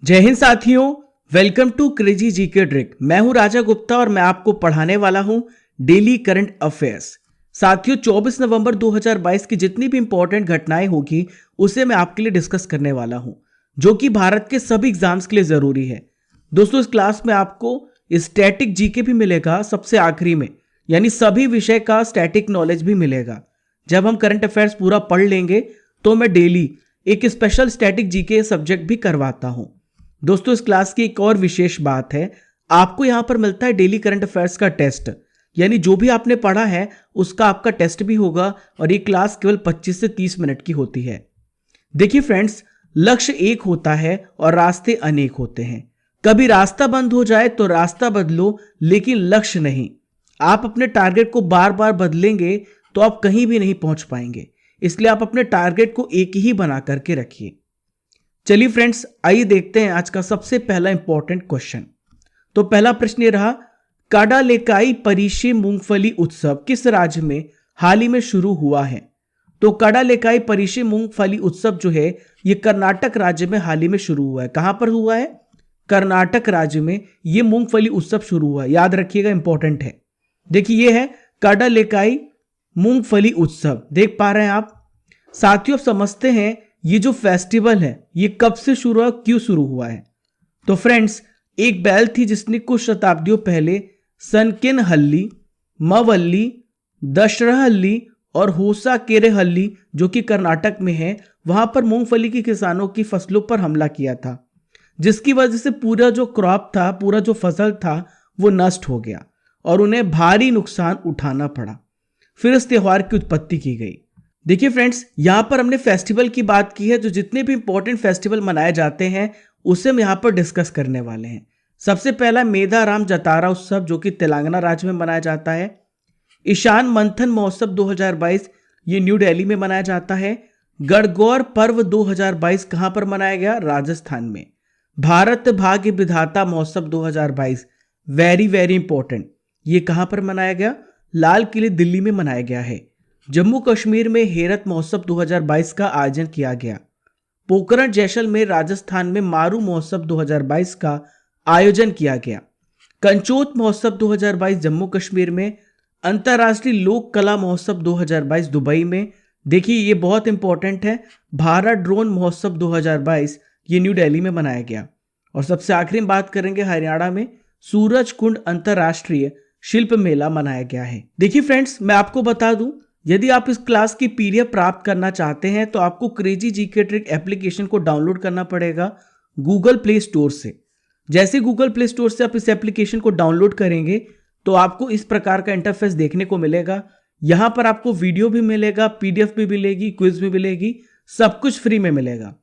जय हिंद साथियों, welcome to crazy GK trick. मैं हूं राजा गुप्ता और मैं आपको पढ़ाने वाला हूं डेली करंट अफेयर्स। साथियों, 24 नवंबर 2022 की जितनी भी इंपॉर्टेंट घटनाएं होगी उसे मैं आपके लिए डिस्कस करने वाला हूं, जो कि भारत के सभी एग्जाम्स के लिए जरूरी है। दोस्तों, इस क्लास में आपको स्टैटिक जीके भी मिलेगा सबसे आखिरी में, यानी सभी विषय का स्टैटिक नॉलेज भी मिलेगा। जब हम करंट अफेयर्स पूरा पढ़ लेंगे तो मैं डेली एक स्पेशल स्टैटिक जीके सब्जेक्ट भी करवाता हूं। दोस्तों, इस क्लास की एक और विशेष बात है, आपको यहां पर मिलता है डेली करंट अफेयर्स का टेस्ट, यानी जो भी आपने पढ़ा है उसका आपका टेस्ट भी होगा और ये क्लास केवल 25 से 30 मिनट की होती है। देखिए फ्रेंड्स, लक्ष्य एक होता है और रास्ते अनेक होते हैं। कभी रास्ता बंद हो जाए तो रास्ता बदलो, लेकिन लक्ष्य नहीं। आप अपने टारगेट को बार बार बदलेंगे तो आप कहीं भी नहीं पहुंच पाएंगे, इसलिए आप अपने टारगेट को एक ही बना करके रखिए। चलिए फ्रेंड्स, आइए देखते हैं आज का सबसे पहला इंपॉर्टेंट क्वेश्चन। तो पहला प्रश्न ये रहा, काडालेकाई परिशे मूंगफली उत्सव किस राज्य में हाल ही में शुरू हुआ है? तो काडालेकाई परिशे मूंगफली उत्सव जो है ये कर्नाटक राज्य में हाल ही में शुरू हुआ है। कहां पर हुआ है? कर्नाटक राज्य में ये मूंगफली उत्सव शुरू हुआ है। याद रखिएगा, इंपॉर्टेंट है। देखिए, ये है काडालेकाई मूंगफली उत्सव, देख पा रहे हैं आप। साथियों, अब समझते हैं ये जो फेस्टिवल है ये कब से शुरू हुआ, क्यों शुरू हुआ है। तो फ्रेंड्स, एक बैल थी जिसने कुछ शताब्दियों पहले सनकेनहल्ली, मवल्ली, दशरहल्ली और होसाकेरेहल्ली, जो कि कर्नाटक में है, वहां पर मूंगफली की किसानों की फसलों पर हमला किया था, जिसकी वजह से पूरा जो क्रॉप था, पूरा जो फसल था वो नष्ट हो गया और उन्हें भारी नुकसान उठाना पड़ा। फिर इस त्योहार की उत्पत्ति की गई। देखिए फ्रेंड्स, यहां पर हमने फेस्टिवल की बात की है। जो जितने भी इंपॉर्टेंट फेस्टिवल मनाए जाते हैं उसे हम यहां पर डिस्कस करने वाले हैं। सबसे पहला मेधाराम जतारा उत्सव, जो कि तेलंगाना राज्य में मनाया जाता है। ईशान मंथन महोत्सव 2022 ये न्यू दिल्ली में मनाया जाता है। गणगौर पर्व 2022 कहां पर मनाया गया? राजस्थान में। भारत भाग्य विधाता महोत्सव 2022 वेरी वेरी इंपॉर्टेंट, ये कहां पर मनाया गया? लाल किले दिल्ली में मनाया गया है। जम्मू कश्मीर में हेरत महोत्सव 2022 का आयोजन किया गया। पोखरण जैसलमेर राजस्थान में मारू महोत्सव 2022 का आयोजन किया गया। कंचोत महोत्सव 2022 जम्मू कश्मीर में। अंतर्राष्ट्रीय लोक कला महोत्सव 2022 दुबई में। देखिए, ये बहुत इंपॉर्टेंट है। भारत ड्रोन महोत्सव 2022 ये न्यू दिल्ली में मनाया गया। और सबसे आखिरी में बात करेंगे, हरियाणा में सूरज कुंड अंतर्राष्ट्रीय शिल्प मेला मनाया गया है। देखिए फ्रेंड्स, मैं आपको बता दूं, यदि आप इस क्लास की पीडीएफ प्राप्त करना चाहते हैं तो आपको क्रेजी जीके ट्रिक एप्लीकेशन को डाउनलोड करना पड़ेगा गूगल प्ले स्टोर से। जैसे गूगल प्ले स्टोर से आप इस एप्लीकेशन को डाउनलोड करेंगे तो आपको इस प्रकार का इंटरफेस देखने को मिलेगा। यहां पर आपको वीडियो भी मिलेगा, पीडीएफ भी मिलेगी, क्विज भी मिलेगी, सब कुछ फ्री में मिलेगा।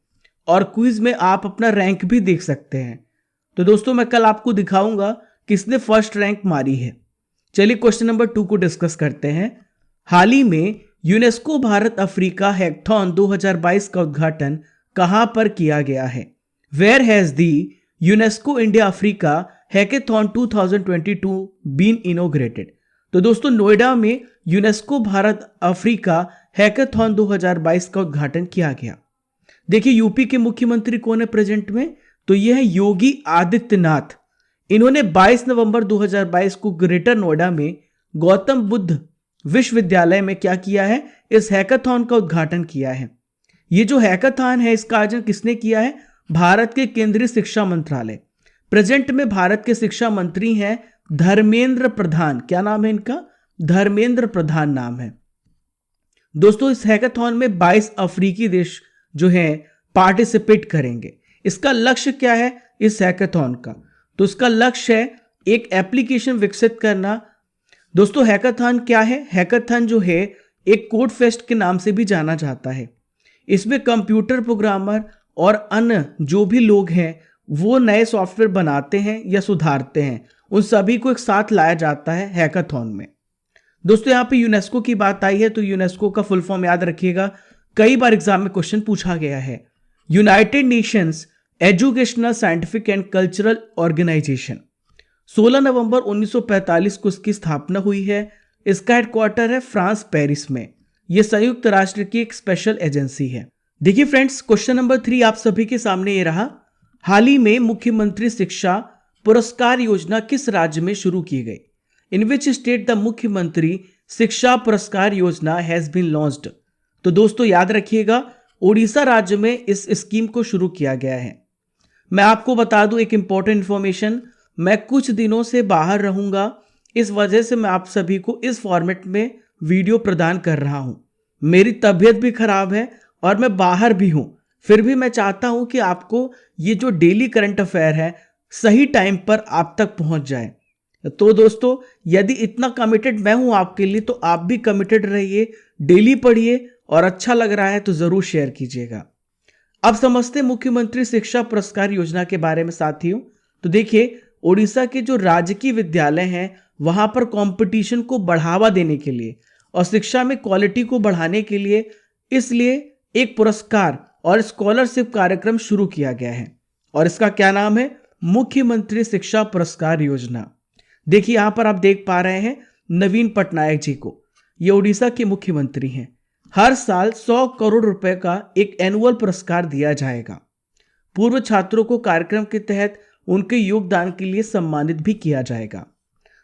और क्विज में आप अपना रैंक भी देख सकते हैं। तो दोस्तों, मैं कल आपको दिखाऊंगा किसने फर्स्ट रैंक मारी है। चलिए क्वेश्चन नंबर 2 को डिस्कस करते हैं। हाल ही में यूनेस्को भारत अफ्रीका हैकथॉन 2022 का उद्घाटन कहां पर किया गया है? Where has the UNESCO India Africa hackathon 2022 been inaugurated? तो दोस्तों, नोएडा में यूनेस्को भारत अफ्रीका हैकेथॉन 2022 का उद्घाटन किया गया। देखिए, यूपी के मुख्यमंत्री कौन है प्रेजेंट में? तो यह है योगी आदित्यनाथ। इन्होंने 22 नवंबर 2022 को ग्रेटर नोएडा में गौतम बुद्ध विश्वविद्यालय में क्या किया है? इस हैकाथॉन का उद्घाटन किया है। ये जो हैकाथॉन है इसका आयोजन किसने किया है? भारत के केंद्रीय शिक्षा मंत्रालय। प्रेजेंट में भारत के शिक्षा मंत्री हैं धर्मेंद्र प्रधान। क्या नाम है इनका? धर्मेंद्र प्रधान नाम है। दोस्तों, इस हैकाथॉन में 22 अफ्रीकी देश जो हैं पार्टिसिपेट करेंगे। इसका लक्ष्य क्या है इस हैकाथॉन का? तो इसका लक्ष्य है एक एप्लीकेशन विकसित करना। दोस्तों, हैकाथॉन क्या है? हैकाथॉन जो है एक कोड फेस्ट के नाम से भी जाना जाता है। इसमें कंप्यूटर प्रोग्रामर और अन्य जो भी लोग हैं वो नए सॉफ्टवेयर बनाते हैं या सुधारते हैं, उन सभी को एक साथ लाया जाता है हैकाथॉन में। दोस्तों, यहाँ पे यूनेस्को की बात आई है तो यूनेस्को का फुल फॉर्म याद रखिएगा, कई बार एग्जाम में क्वेश्चन पूछा गया है। United Nations Educational Scientific and Cultural Organization. 16 नवंबर 1945 को इसकी स्थापना हुई है। इसका हेडक्वार्टर है फ्रांस, पेरिस में। यह संयुक्त राष्ट्र की एक स्पेशल एजेंसी है। देखिए फ्रेंड्स, क्वेश्चन नंबर 3 आप सभी के सामने ये रहा। हाल ही में मुख्यमंत्री शिक्षा पुरस्कार योजना किस राज्य में शुरू की गई? इन विच स्टेट द मुख्यमंत्री शिक्षा पुरस्कार योजना हैज बीन लॉन्च्ड? तो दोस्तों याद रखिएगा, ओडिशा राज्य में इस स्कीम को शुरू किया गया है। मैं आपको बता दूं एक इंपॉर्टेंट इंफॉर्मेशन, मैं कुछ दिनों से बाहर रहूंगा, इस वजह से मैं आप सभी को इस फॉर्मेट में वीडियो प्रदान कर रहा हूं। मेरी तबीयत भी खराब है और मैं बाहर भी हूं, फिर भी मैं चाहता हूं कि आपको ये जो डेली करंट अफेयर है सही टाइम पर आप तक पहुंच जाए। तो दोस्तों यदि इतना कमिटेड मैं हूं आपके लिए, तो आप भी कमिटेड रहिए, डेली पढ़िए और अच्छा लग रहा है तो जरूर शेयर कीजिएगा। अब समझते मुख्यमंत्री शिक्षा पुरस्कार योजना के बारे में साथियों। तो देखिए, ओडिशा के जो राजकीय विद्यालय हैं वहां पर कंपटीशन को बढ़ावा देने के लिए और शिक्षा में क्वालिटी को बढ़ाने के लिए इसलिए एक पुरस्कार और स्कॉलरशिप कार्यक्रम शुरू किया गया है और इसका क्या नाम है? मुख्यमंत्री शिक्षा पुरस्कार योजना। देखिए यहां पर आप देख पा रहे हैं नवीन पटनायक जी को, ये ओडिशा के मुख्यमंत्री हैं। हर साल 100 करोड़ रुपए का एक एनुअल पुरस्कार दिया जाएगा। पूर्व छात्रों को कार्यक्रम के तहत उनके योगदान के लिए सम्मानित भी किया जाएगा।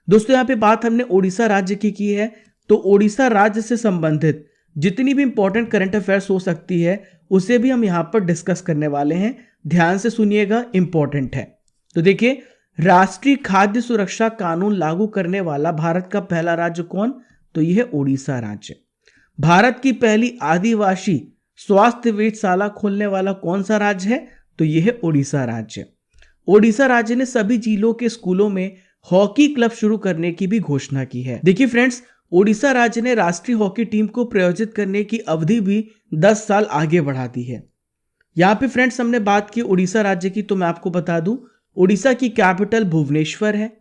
दोस्तों यहाँ पे बात हमने ओडिशा राज्य की है, तो ओडिशा राज्य से संबंधित जितनी भी इंपॉर्टेंट करंट अफेयर्स हो सकती है उसे भी हम यहाँ पर डिस्कस करने वाले हैं। ध्यान से सुनिएगा, इंपॉर्टेंट है। तो देखिए, राष्ट्रीय खाद्य सुरक्षा कानून लागू करने वाला भारत का पहला राज्य कौन? तो यह है ओडिशा राज्य। भारत की पहली आदिवासी स्वास्थ्य वेधशाला खोलने वाला कौन सा राज्य है? तो यह है ओडिशा राज्य। ओडिशा राज्य ने सभी जिलों के स्कूलों में हॉकी क्लब शुरू करने की भी घोषणा की है। देखिए फ्रेंड्स, ओडिशा राज्य ने राष्ट्रीय हॉकी टीम को प्रायोजित करने की अवधि भी 10 साल आगे बढ़ा दी है। यहाँ पे फ्रेंड्स हमने बात की ओडिशा राज्य की, तो मैं आपको बता दूं ओडिशा की कैपिटल भुवनेश्वर है।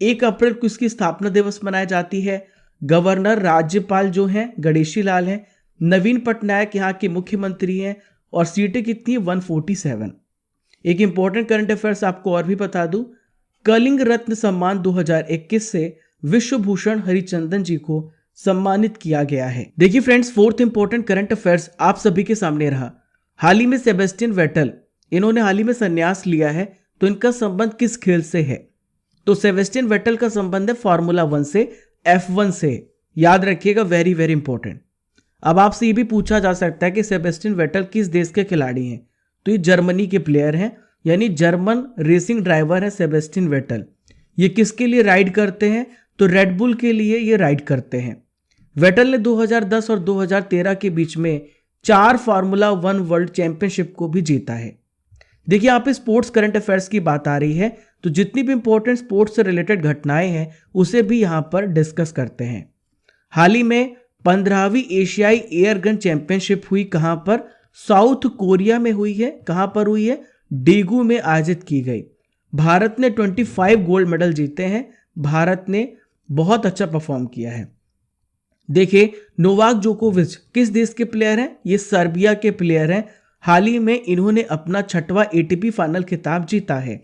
1 अप्रैल को इसकी स्थापना दिवस मनाई जाती है। गवर्नर राज्यपाल जो हैं गणेशी लाल हैं। नवीन पटनायक यहाँ के मुख्यमंत्री हैं और सीटें कितनी है? 147। एक इंपॉर्टेंट करंट अफेयर्स आपको और भी बता दूं, कलिंग रत्न सम्मान 2021 से विश्वभूषण हरिचंदन जी को सम्मानित किया गया है। देखिए friends, fourth important current affairs आप सभी के सामने रहा। हाल ही में सेबेस्टियन वेटल, इन्होंने हाल ही में संन्यास लिया है, तो इनका संबंध किस खेल से है? तो सेबेस्टियन वेटल का संबंध है फॉर्मूला 1 से, F1 से। याद रखिएगा, वेरी वेरी इंपॉर्टेंट। अब आपसे ये भी पूछा जा सकता है कि सेबेस्टियन वेटल किस देश के खिलाड़ी हैं? तो ये जर्मनी के प्लेयर हैं, यानी जर्मन रेसिंग ड्राइवर है सेबेस्टियन वेटल। ये किसके लिए राइड करते हैं? तो रेडबुल के लिए ये राइड करते हैं। वेटल ने 2010 और 2013 के बीच में 4 फार्मूला 1 वर्ल्ड चैंपियनशिप को भी जीता है। देखिए यहाँ पे स्पोर्ट्स करंट अफेयर्स की बात आ रही है, तो जितनी भी इंपॉर्टेंट स्पोर्ट्स से रिलेटेड घटनाएं हैं उसे भी यहाँ पर डिस्कस करते हैं। हाल ही में 15वीं एशियाई एयर गन चैंपियनशिप हुई, कहां पर? साउथ कोरिया में हुई है। कहां पर हुई है? डेगू में आयोजित की गई। भारत ने 25 गोल्ड मेडल जीते हैं। भारत ने बहुत अच्छा परफॉर्म किया है। देखिए, नोवाक जोकोविच किस देश के प्लेयर हैं? ये सर्बिया के प्लेयर हैं। हाल ही में इन्होंने अपना 6वां एटीपी फाइनल खिताब जीता है।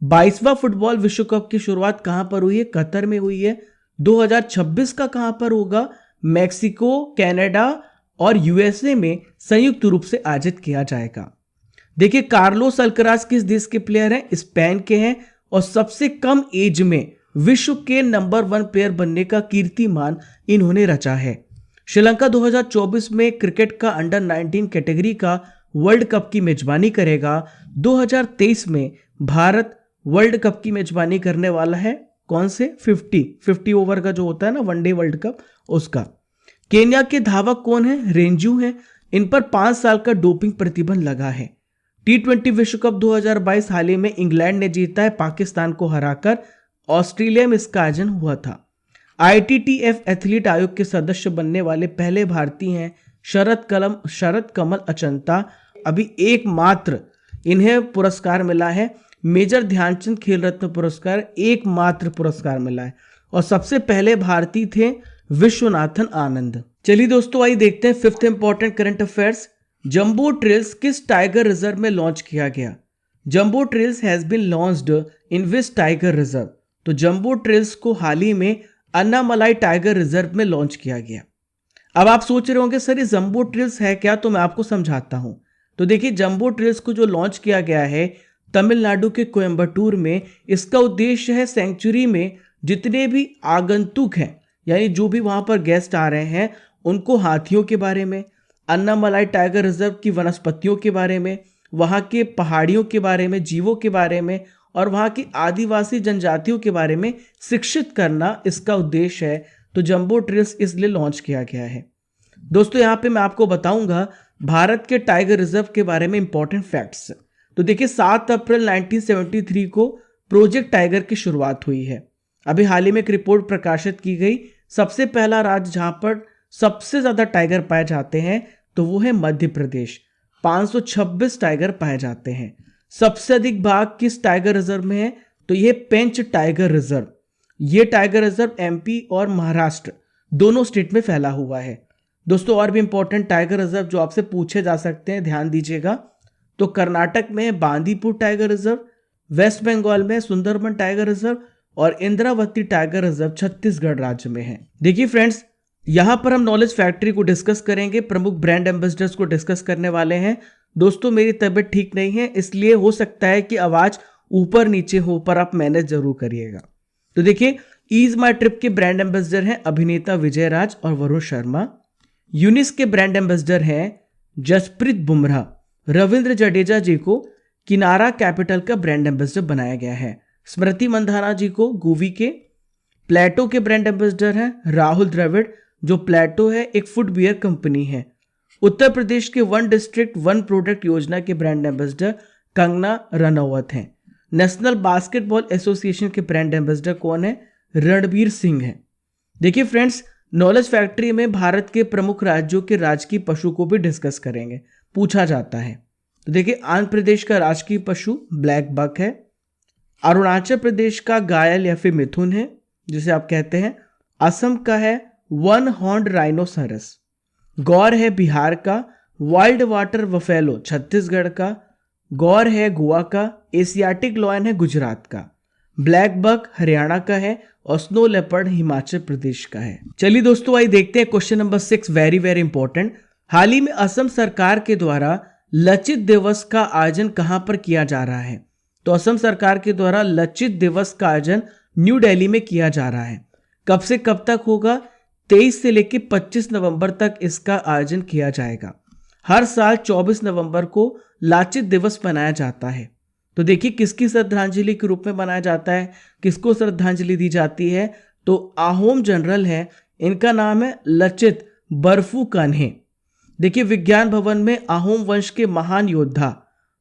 22वां फुटबॉल विश्व कप की शुरुआत कहां पर हुई है? कतर में हुई है। 2026 का कहां पर होगा? मैक्सिको, कनाडा और यूएसए में संयुक्त रूप से आयोजित किया जाएगा। देखिए, कार्लोस अल्कराज किस देश के प्लेयर हैं? स्पेन के हैं और सबसे कम एज में विश्व के नंबर 1 प्लेयर बनने का कीर्तिमान इन्होंने रचा है। श्रीलंका 2024 में क्रिकेट का अंडर 19 कैटेगरी का वर्ल्ड कप की मेजबानी करेगा। 2023 में भारत वर्ल्ड कप की मेजबानी करने वाला है। कौन से? 50 ओवर का जो होता है ना वनडे वर्ल्ड कप, उसका। केन्या के धावक कौन है? रेंजू हैं। इन पर 5 साल का डोपिंग प्रतिबंध लगा है। T20 विश्व कप 2022 हाल ही में इंग्लैंड ने जीता है पाकिस्तान को हराकर। ऑस्ट्रेलिया में इसका आयोजन हुआ था। ITTF एथलीट आयोग के सदस्य बनने वाले पहले भारतीय हैं शरद कमल अचंता। अभी एकमात्र इन्हें पुरस्कार मिला है, मेजर ध्यानचंद खेल रत्न पुरस्कार एकमात्र पुरस्कार मिला है और सबसे पहले भारतीय थे विश्वनाथन आनंद। चलिए दोस्तों, आइए देखते हैं 5th important current affairs. Jumbo trails किस टाइगर रिजर्व में लॉन्च किया गया? Jumbo trails has been launched in which tiger reserve? तो जंबो ट्रेल्स को हाल ही में अन्नामलाई टाइगर रिजर्व में लॉन्च किया गया। अब आप सोच रहे होंगे सर ये जंबो ट्रेल्स है क्या? तो मैं आपको समझाता हूं। तो देखिए, जंबो ट्रेल्स को जो लॉन्च किया गया है तमिलनाडु के कोयम्बटूर में। इसका उद्देश्य है सेंचुरी में जितने भी आगंतुक हैं, यानी जो भी वहां पर गेस्ट आ रहे हैं, उनको हाथियों के बारे में, अन्नामलाई टाइगर रिजर्व की वनस्पतियों के बारे में, वहां के पहाड़ियों के बारे में, जीवों के बारे में और वहां की आदिवासी जनजातियों के बारे में शिक्षित करना इसका उद्देश्य है। तो जंबो ट्रेल्स इसलिए लॉन्च किया गया है। दोस्तों यहाँ पे मैं आपको बताऊंगा भारत के टाइगर रिजर्व के बारे में इंपॉर्टेंट फैक्ट्स। तो देखिए 7 अप्रैल 1973 को प्रोजेक्ट टाइगर की शुरुआत हुई है। अभी हाल ही में एक रिपोर्ट प्रकाशित की गई, सबसे पहला राज्य जहां पर सबसे ज्यादा टाइगर पाए जाते हैं तो वो है मध्य प्रदेश। 526 टाइगर पाए जाते हैं। सबसे अधिक बाघ किस टाइगर रिजर्व में है? तो ये पेंच टाइगर रिजर्व। ये टाइगर रिजर्व एमपी और महाराष्ट्र दोनों स्टेट में फैला हुआ है। दोस्तों और भी इंपॉर्टेंट टाइगर रिजर्व जो आपसे पूछे जा सकते हैं, ध्यान दीजिएगा। तो कर्नाटक में Bandipur tiger reserve, West Bengal में सुंदरबन टाइगर रिजर्व और इंद्रावती टाइगर रिजर्व छत्तीसगढ़ राज्य में है। देखिए फ्रेंड्स, यहां पर हम नॉलेज फैक्ट्री को डिस्कस करेंगे, प्रमुख ब्रांड एम्बेसडर्स को डिस्कस करने वाले हैं। दोस्तों मेरी तबीयत ठीक नहीं है, इसलिए हो सकता है कि आवाज ऊपर नीचे हो, पर आप मैनेज जरूर करिएगा। तो देखिए ईज माई ट्रिप के ब्रांड एम्बेसडर हैं अभिनेता विजय राज और वरुण शर्मा। यूनिस के ब्रांड एम्बेसडर हैं जसप्रीत बुमराह। रविंद्र जडेजा जी को किनारा कैपिटल का ब्रांड एम्बेसडर बनाया गया है। स्मृति मंधाना जी को गूवी के। प्लेटो के ब्रांड एम्बेसडर हैं राहुल द्रविड़, जो प्लेटो है एक फुट बियर कंपनी है। उत्तर प्रदेश के वन डिस्ट्रिक्ट वन प्रोडक्ट योजना के ब्रांड एम्बेसडर कंगना रनौत हैं। नेशनल बास्केटबॉल एसोसिएशन के ब्रांड एम्बेसडर कौन है? रणबीर सिंह हैं। देखिए फ्रेंड्स, नॉलेज फैक्ट्री में भारत के प्रमुख राज्यों के राजकीय पशु को भी डिस्कस करेंगे, पूछा जाता है। तो देखिए आंध्र प्रदेश का राजकीय पशु ब्लैक बक है। अरुणाचल प्रदेश का घायल या फिर मिथुन है, जिसे आप कहते हैं। असम का है वन हॉर्न्ड राइनोसरस। गौर है बिहार का। वाइल्ड वाटर बफेलो छत्तीसगढ़ का। गौर है गोवा का। एशियाटिक लॉयन है गुजरात का। ब्लैक बक हरियाणा का है और स्नो लेपर्ड हिमाचल प्रदेश का है। चलिए दोस्तों आइए देखते हैं question number 6, very very important. हाल ही में असम सरकार के द्वारा लचित दिवस का आयोजन कहां पर किया जा रहा है? तो असम सरकार के द्वारा लचित दिवस का आयोजन न्यू दिल्ली में किया जा रहा है। कब से कब तक होगा? 23 से लेकर 25 नवंबर तक इसका आयोजन किया जाएगा। हर साल 24 नवंबर को लाचित दिवस मनाया जाता है। तो देखिए किसकी श्रद्धांजलि के रूप में मनाया जाता है, किसको श्रद्धांजलि दी जाती है? तो आहोम जनरल है, इनका नाम है लचित बरफुकनहे। देखिए विज्ञान भवन में आहोम वंश के महान योद्धा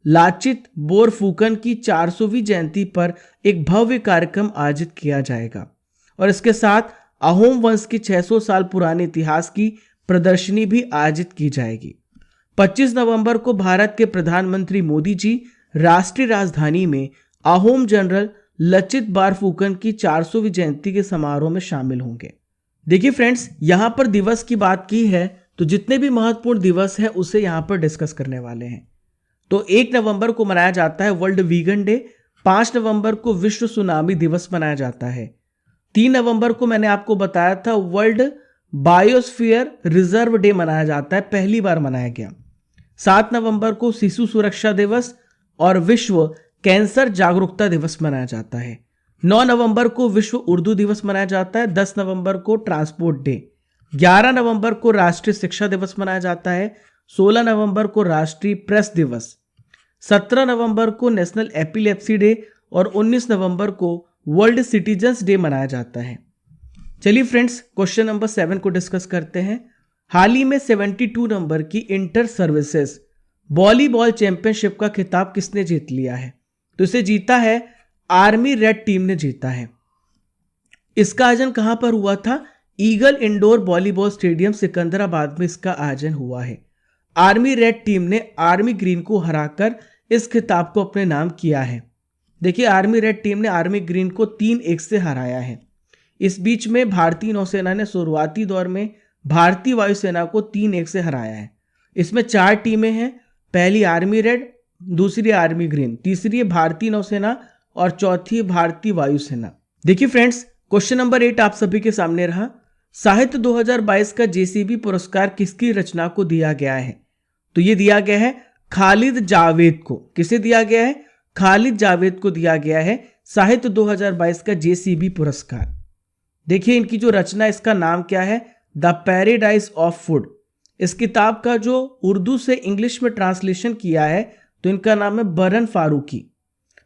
लाचित बोरफुकन की 400वीं जयंती पर एक भव्य कार्यक्रम आयोजित किया जाएगा और इसके साथ आहोम वंश के 600 साल पुराने इतिहास की प्रदर्शनी भी आयोजित की जाएगी। 25 नवंबर को भारत के प्रधानमंत्री मोदी जी राष्ट्रीय राजधानी में आहोम जनरल लचित बोरफुकन की 400वीं जयंती के समारोह में शामिल होंगे। देखिए फ्रेंड्स, यहां पर दिवस की बात की है तो जितने भी महत्वपूर्ण दिवस हैं उसे यहां पर डिस्कस करने वाले हैं। तो 1 नवंबर को मनाया जाता है वर्ल्ड वीगन डे। 5 नवंबर को विश्व सुनामी दिवस मनाया जाता है। 3 नवंबर को मैंने आपको बताया था वर्ल्ड बायोस्फीयर रिजर्व डे मनाया जाता है, पहली बार मनाया गया। 7 नवंबर को शिशु सुरक्षा दिवस और विश्व कैंसर जागरूकता दिवस मनाया जाता है। 9 नवंबर को विश्व उर्दू दिवस मनाया जाता है। 10 नवंबर को ट्रांसपोर्ट डे। 11 नवंबर को राष्ट्रीय शिक्षा दिवस मनाया जाता है। 16 नवंबर को राष्ट्रीय प्रेस दिवस। 17 नवंबर को नेशनल एपिलेप्सी डे और 19 नवंबर को वर्ल्ड सिटीजन्स डे मनाया जाता है। चलिए फ्रेंड्स, क्वेश्चन नंबर 7 को डिस्कस करते हैं। हाल ही में 72 नंबर की इंटर सर्विसेज वॉलीबॉल चैंपियनशिप का खिताब किसने जीत लिया है? तो इसे जीता है आर्मी रेड टीम ने जीता है। इसका आयोजन कहां पर हुआ था? Eagle indoor volleyball stadium Secunderabad में इसका आयोजन हुआ है। आर्मी रेड टीम ने आर्मी ग्रीन को हराकर इस खिताब को अपने नाम किया है। देखिए आर्मी रेड टीम ने आर्मी ग्रीन को 3-1 से हराया है। इस बीच में भारतीय नौसेना ने शुरुआती दौर में भारतीय वायुसेना को 3-1 से हराया है। इसमें 4 टीमें हैं, पहली आर्मी रेड, दूसरी आर्मी ग्रीन, तीसरी भारतीय नौसेना और चौथी भारतीय वायुसेना। देखिए फ्रेंड्स, क्वेश्चन नंबर 8 आप सभी के सामने रहा। साहित्य 2022 का जेसीबी पुरस्कार किसकी रचना को दिया गया है? तो ये दिया गया है खालिद जावेद को। किसे दिया गया है? खालिद जावेद को दिया गया है साहित्य 2022 का जेसीबी पुरस्कार। देखिए इनकी जो रचना, इसका नाम क्या है, द पैराडाइज ऑफ फूड। इस किताब का जो उर्दू से इंग्लिश में ट्रांसलेशन किया है तो इनका नाम है बरहन फारूकी।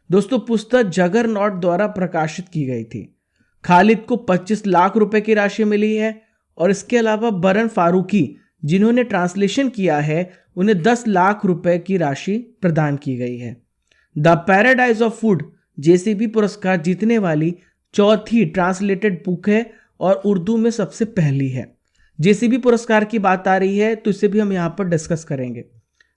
दोस्तों पुस्तक जगरनॉट द्वारा प्रकाशित की गई थी। खालिद को 25 लाख रुपए की राशि मिली है और इसके अलावा बरहन फारूकी जिन्होंने ट्रांसलेशन किया है उन्हें 10 लाख रुपए की राशि प्रदान की गई है। The paradise of food JCB पुरस्कार जीतने वाली चौथी ट्रांसलेटेड बुक है और उर्दू में सबसे पहली है। जेसीबी पुरस्कार की बात आ रही है तो इसे भी हम यहाँ पर डिस्कस करेंगे।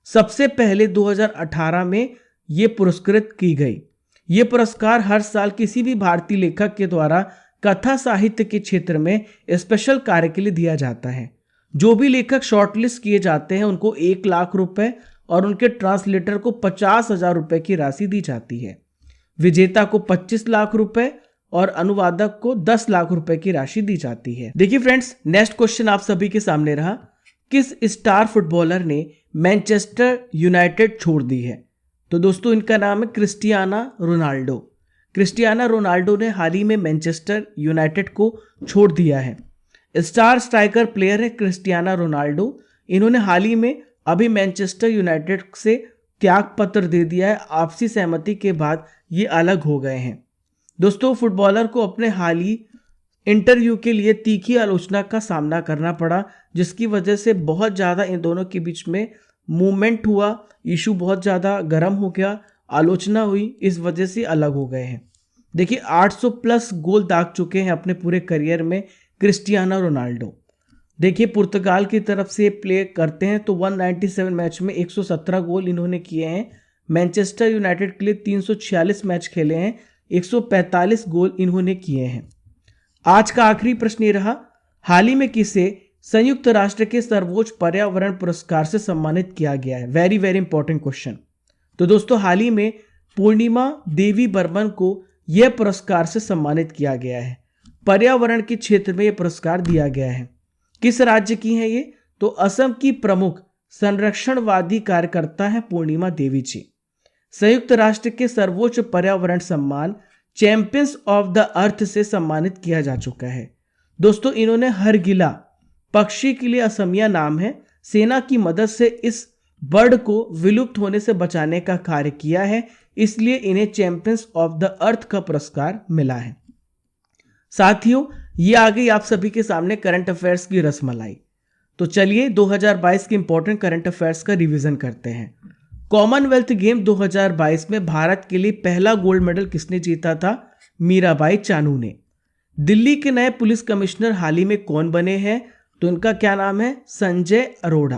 सबसे पहले 2018 में ये पुरस्कृत की गई। ये पुरस्कार हर साल किसी भी भारतीय लेखक के द्वारा कथा साहित्य के क्षेत्र में स्पेशल कार्य के लिए दिया जाता है। जो भी लेखक शॉर्टलिस्ट किए जाते हैं उनको 1 लाख रुपए और उनके ट्रांसलेटर को 50,000 रुपए की राशि दी जाती है। विजेता को 25 लाख रुपए और अनुवादक को 10 लाख रुपए की राशि दी जाती है। देखिए फ्रेंड्स, नेक्स्ट क्वेश्चन आप सभी के सामने रहा, किस स्टार फुटबॉलर ने मैनचेस्टर यूनाइटेड छोड़ दी है? तो दोस्तों इनका नाम है क्रिस्टियानो रोनाल्डो। क्रिस्टियानो रोनाल्डो ने हाल ही में मैनचेस्टर यूनाइटेड को छोड़ दिया है। स्टार स्ट्राइकर प्लेयर है क्रिस्टियानो रोनाल्डो। इन्होंने हाल ही में अभी मैनचेस्टर यूनाइटेड से त्याग पत्र दे दिया है। आपसी सहमति के बाद ये अलग हो गए हैं। दोस्तों फुटबॉलर को अपने हाल ही इंटरव्यू के लिए तीखी आलोचना का सामना करना पड़ा, जिसकी वजह से बहुत ज़्यादा इन दोनों के बीच में मूवमेंट हुआ, इशू बहुत ज़्यादा गर्म हो गया, आलोचना हुई, इस वजह से अलग हो गए हैं। देखिए 800 प्लस गोल दाग चुके हैं अपने पूरे करियर में क्रिस्टियानो रोनाल्डो। देखिए पुर्तगाल की तरफ से प्ले करते हैं तो 197 मैच में 117 गोल इन्होंने किए हैं। मैनचेस्टर यूनाइटेड के लिए 346 मैच खेले हैं, 145 गोल इन्होंने किए हैं। आज का आखिरी प्रश्न ये रहा, हाल ही में किसे संयुक्त राष्ट्र के सर्वोच्च पर्यावरण पुरस्कार से सम्मानित किया गया है? Very very important question. तो दोस्तों हाल ही में पूर्णिमा देवी बर्मन को यह पुरस्कार से सम्मानित किया गया है। पर्यावरण के क्षेत्र में यह पुरस्कार दिया गया है। किस राज्य की है ये? तो असम की प्रमुख संरक्षणवादी कार्यकर्ता है पूर्णिमा देवी जी। संयुक्त राष्ट्र के सर्वोच्च पर्यावरण सम्मान चैंपियंस ऑफ द अर्थ से सम्मानित किया जा चुका है। दोस्तों इन्होंने हरगिला पक्षी के लिए असमिया नाम है, सेना की मदद से इस बर्ड को विलुप्त होने से बचाने का कार्य किया है, इसलिए इन्हें चैंपियंस ऑफ द अर्थ का पुरस्कार मिला है। साथियों ये आ गई आप सभी के सामने करंट अफेयर्स की रसमलाई। तो चलिए 2022 के इंपॉर्टेंट करंट अफेयर्स का रिवीजन करते हैं। कॉमनवेल्थ गेम 2022 में भारत के लिए पहला गोल्ड मेडल किसने जीता था? मीराबाई चानू ने। दिल्ली के नए पुलिस कमिश्नर हाल ही में कौन बने हैं? तो इनका क्या नाम है? संजय अरोड़ा।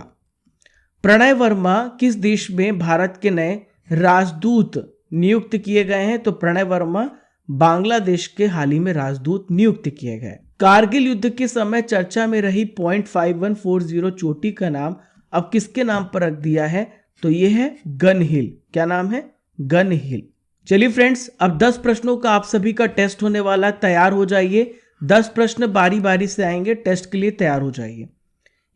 प्रणय वर्मा किस देश में भारत के नए राजदूत नियुक्त किए गए हैं? तो प्रणय वर्मा बांग्लादेश के हाल ही में राजदूत नियुक्त किए गए। कारगिल युद्ध के समय चर्चा में रही .5140 चोटी का नाम अब किसके नाम पर रख दिया है? तो ये है गन हिल। क्या नाम है? गन हिल। चलिए फ्रेंड्स, अब 10 प्रश्नों का आप सभी का टेस्ट होने वाला, तैयार हो जाइए। 10 प्रश्न बारी बारी से आएंगे, टेस्ट के लिए तैयार हो जाइए।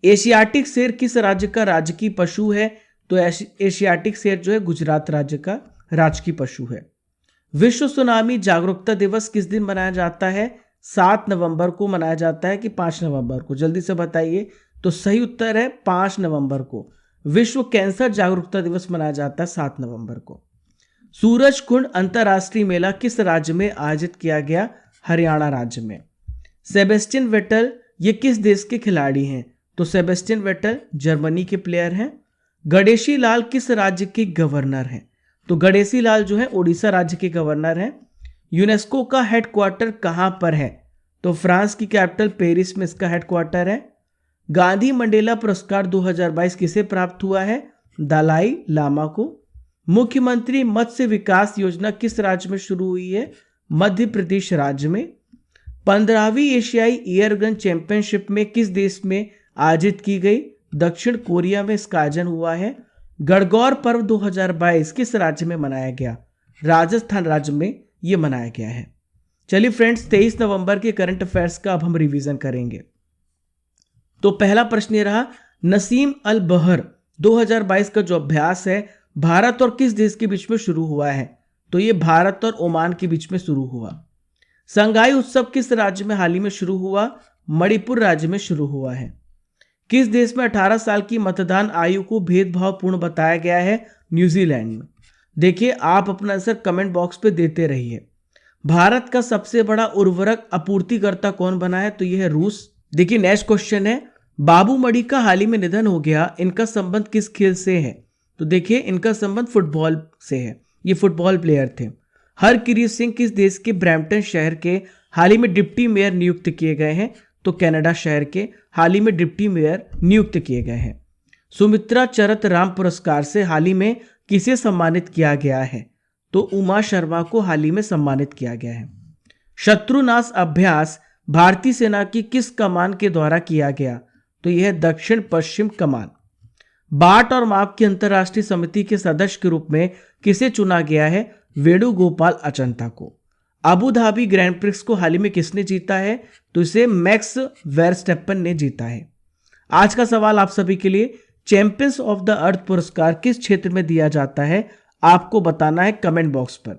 एशियाटिक शेर किस राज्य का राजकीय पशु है? तो एशियाटिक शेर जो है गुजरात राज्य का राजकीय पशु है। विश्व सुनामी जागरूकता दिवस किस दिन मनाया जाता है? 7 नवंबर को मनाया जाता है कि 5 नवंबर को? जल्दी से बताइए। तो सही उत्तर है 5 नवंबर को। विश्व कैंसर जागरूकता दिवस मनाया जाता है 7 नवंबर को। सूरज कुंड अंतर्राष्ट्रीय मेला किस राज्य में आयोजित किया गया? हरियाणा राज्य में। सेबेस्टियन वेटल ये किस देश के खिलाड़ी हैं? तो सेबेस्टियन वेटल जर्मनी के प्लेयर हैं। गणेशी लाल किस राज्य के गवर्नर हैं? तो गणेशी लाल जो है उड़ीसा राज्य के गवर्नर हैं। यूनेस्को का हेडक्वार्टर कहां पर है? तो फ्रांस की कैपिटल पेरिस में इसका हेडक्वार्टर है। गांधी मंडेला पुरस्कार 2022 किसे प्राप्त हुआ है? दलाई लामा को। मुख्यमंत्री मत्स्य विकास योजना किस राज्य में शुरू हुई है? मध्य प्रदेश राज्य में। 15वीं एशियाई एयरगन चैंपियनशिप में किस देश में आयोजित की गई? दक्षिण कोरिया में इसका आयोजन हुआ है। गणगौर पर्व 2022 किस राज्य में मनाया गया? राजस्थान राज्य में यह मनाया गया है। चलिए फ्रेंड्स, 23 नवंबर के करंट अफेयर्स का अब हम रिवीजन करेंगे। तो पहला प्रश्न ये रहा, नसीम अल बहर 2022 का जो अभ्यास है भारत और किस देश के बीच में शुरू हुआ है? तो ये भारत और ओमान के बीच में शुरू हुआ। संगाई उत्सव किस राज्य में हाल ही में शुरू हुआ? मणिपुर राज्य में शुरू हुआ है। किस देश में 18 साल की मतदान आयु को भेदभावपूर्ण बताया गया है? न्यूजीलैंड में। देखिए, आप अपना आंसर कमेंट बॉक्स पे देते रहिए। भारत का सबसे बड़ा उर्वरक आपूर्तिकर्ता कौन बना है? तो यह है रूस। देखिए, नेक्स्ट क्वेश्चन है, बाबू मणि का हाल ही में निधन हो गया, इनका संबंध किस खेल से है? तो देखिए, इनका संबंध फुटबॉल से है, ये फुटबॉल प्लेयर थे। हरकिरीत सिंह किस देश के ब्रैम्पटन शहर के हाल ही में डिप्टी मेयर नियुक्त किए गए हैं? तो कनाडा शहर के हाल ही में डिप्टी मेयर नियुक्त किए गए हैं। सुमित्रा चरत राम पुरस्कार से हाल ही में किसे सम्मानित किया गया है? तो उमा शर्मा को हाल ही में सम्मानित किया गया है। शत्रुनाश अभ्यास भारतीय सेना की किस कमान के द्वारा किया गया? तो यह दक्षिण पश्चिम कमान। बाट और माप की अंतर्राष्ट्रीय समिति के सदस्य के रूप में किसे चुना गया है? वेणुगोपाल अचंता को। अबू धाबी ग्रैंड प्रिक्स को हाल ही में किसने जीता है? तो इसे मैक्स वेरस्टेपन ने जीता है। आज का सवाल आप सभी के लिए, चैंपियंस ऑफ द अर्थ पुरस्कार किस क्षेत्र में दिया जाता है? आपको बताना है कमेंट बॉक्स पर।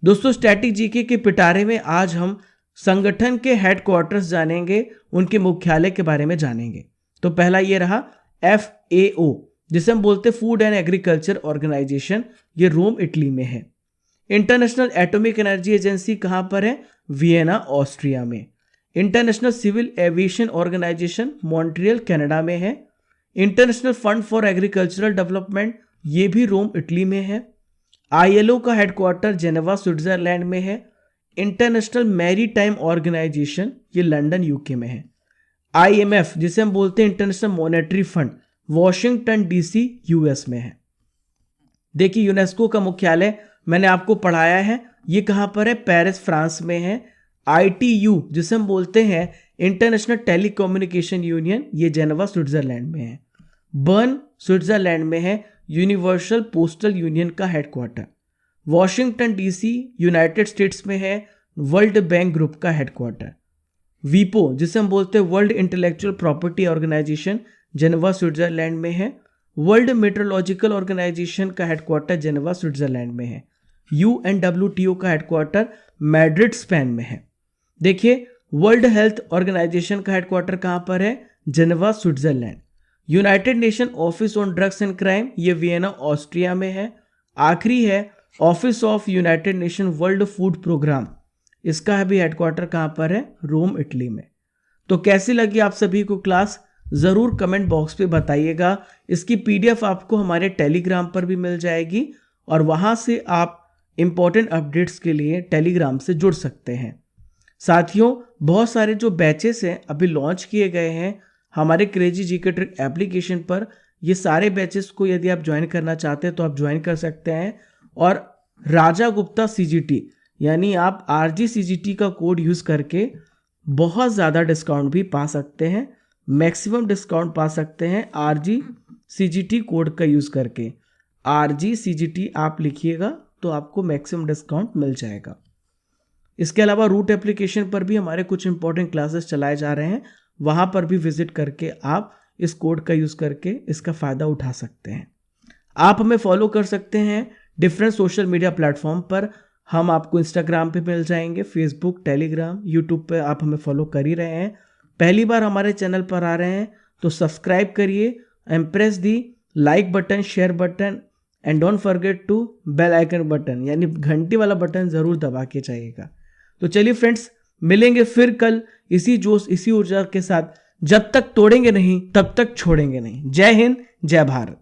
दोस्तों, स्टैटिक जीके के पिटारे में आज हम संगठन के हेडक्वार्टर्स जानेंगे, उनके मुख्यालय के बारे में जानेंगे। तो पहला ये रहा FAO, जिसे हम बोलते हैं फूड एंड एग्रीकल्चर ऑर्गेनाइजेशन, ये रोम इटली में है। इंटरनेशनल एटॉमिक एनर्जी एजेंसी कहाँ पर है? वियना ऑस्ट्रिया में। International civil aviation organisation Montreal Canada में है। International fund for agricultural development, ये भी रोम इटली में है। ILO का हेडक्वार्टर जेनेवा स्विट्जरलैंड में है। इंटरनेशनल मैरीटाइम ऑर्गेनाइजेशन, ये लंदन UK में है। IMF, जिसे हम बोलते हैं international monetary fund, Washington DC US में है। देखिए, यूनेस्को का मुख्यालय मैंने आपको पढ़ाया है, ये कहाँ पर है? पेरिस फ्रांस में है। ITU, जिसे हम बोलते हैं इंटरनेशनल टेलीकम्युनिकेशन यूनियन, ये जेनेवा स्विट्जरलैंड में है। बर्न स्विट्जरलैंड में है यूनिवर्सल पोस्टल यूनियन का headquarter. Washington DC United States में है वर्ल्ड बैंक ग्रुप का हेडक्वार्टर। वीपो, जिसे हम बोलते हैं world intellectual property organisation, Geneva Switzerland में है। वर्ल्ड मेट्रोलॉजिकल ऑर्गेनाइजेशन का हेडक्वार्टर जेनेवा स्विट्जरलैंड में है। UNWTO का हेडक्वार्टर मैड्रिड स्पेन में है। देखिए, वर्ल्ड हेल्थ ऑर्गेनाइजेशन का हेडक्वार्टर कहाँ पर है? Geneva Switzerland. United nation office on drugs and crime, ये वियना ऑस्ट्रिया में है। आखिरी है office of United nation world food programme, इसका भी हेडक्वार्टर कहाँ पर है? रोम इटली में। तो कैसी लगी आप सभी को क्लास? ज़रूर कमेंट बॉक्स पे बताइएगा। इसकी PDF आपको हमारे टेलीग्राम पर भी मिल जाएगी और वहाँ से आप इम्पॉर्टेंट अपडेट्स के लिए टेलीग्राम से जुड़ सकते हैं। साथियों, बहुत सारे जो बैचेस हैं अभी लॉन्च किए गए हैं हमारे क्रेजी जीके ट्रिक एप्लीकेशन पर। ये सारे बैचेस को यदि आप ज्वाइन करना चाहते हैं तो आप ज्वाइन कर सकते हैं। और राजा गुप्ता CGT यानी आप RG CGT का कोड यूज़ करके बहुत ज़्यादा डिस्काउंट भी पा सकते हैं, मैक्सिमम डिस्काउंट पा सकते हैं RG CGT कोड का यूज़ करके। RG CGT आप लिखिएगा तो आपको मैक्सिमम डिस्काउंट मिल जाएगा। इसके अलावा रूट एप्लीकेशन पर भी हमारे कुछ इंपॉर्टेंट क्लासेस चलाए जा रहे हैं, वहाँ पर भी विजिट करके आप इस कोड का यूज़ करके इसका फ़ायदा उठा सकते हैं। आप हमें फॉलो कर सकते हैं डिफरेंट सोशल मीडिया प्लेटफॉर्म पर। हम आपको इंस्टाग्राम पे मिल जाएंगे, फेसबुक, टेलीग्राम, यूट्यूब पे आप हमें फॉलो कर ही रहे हैं। पहली बार हमारे चैनल पर आ रहे हैं तो सब्सक्राइब करिए and press the like button, share button and don't forget to bell icon button, यानी घंटी वाला बटन ज़रूर दबा के जाइएगा। तो चलिए फ्रेंड्स, मिलेंगे फिर कल इसी जोश इसी ऊर्जा के साथ। जब तक तोड़ेंगे नहीं तब तक छोड़ेंगे नहीं। जय हिंद, जय भारत।